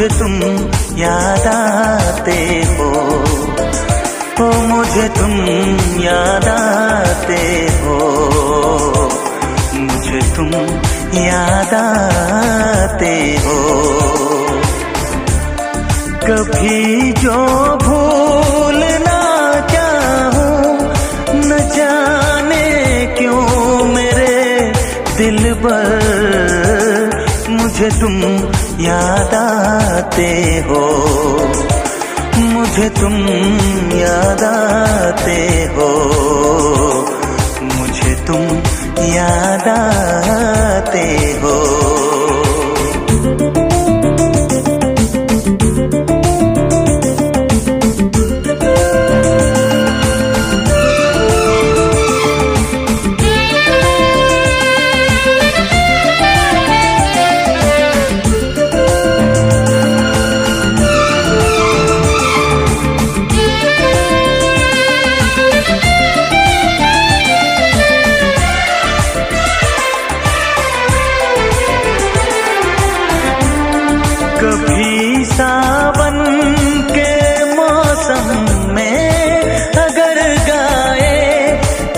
मुझे तुम याद आते हो, ओ मुझे तुम याद आते हो, मुझे तुम याद आते हो। कभी जो भूल ना चाहूं, न जाने क्यों मेरे दिल पर मुझे तुम याद आते हो, मुझे तुम याद आते हो, मुझे तुम याद आते हो। कभी सावन के मौसम में अगर गाए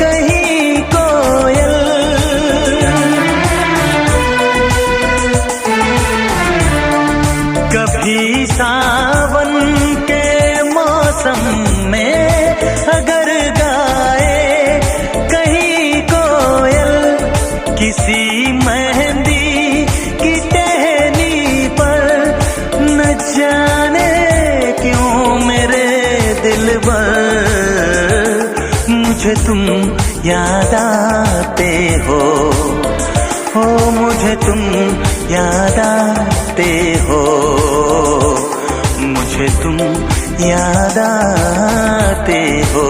कहीं कोयल, कभी सावन के मौसम में अगर गाए कहीं कोयल, किसी मेहंदी की टहनी पर न जाने क्यों मेरे दिल पर मुझे तुम याद आते हो, हो मुझे तुम याद आते हो, मुझे तुम याद आते हो।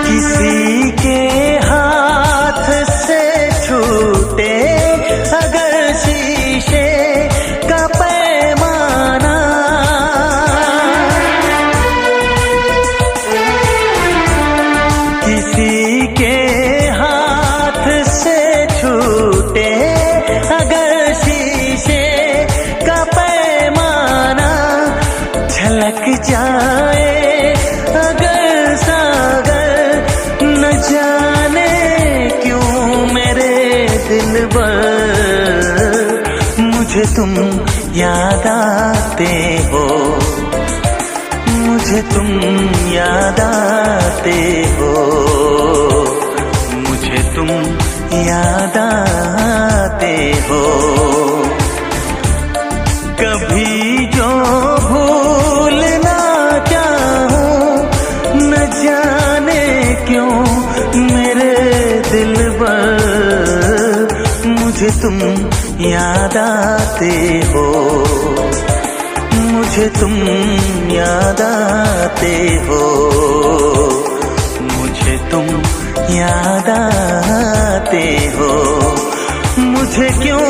किसी के हाथ से छूटे अगर शीशे का पैमाना, किसी के हाथ से छूटे अगर शीशे का पैमाना, झलक जाए अगर सागर, न जाने क्यों मेरे दिल पर मुझे तुम याद आते हो, मुझे तुम याद आते हो, मुझे तुम याद आते हो। कभी जो भूल ना चाहूं, न जाने क्यों मेरे दिल पर मुझे तुम याद आते हो, मुझे तुम याद आते हो, मुझे तुम याद आते हो, मुझे क्यों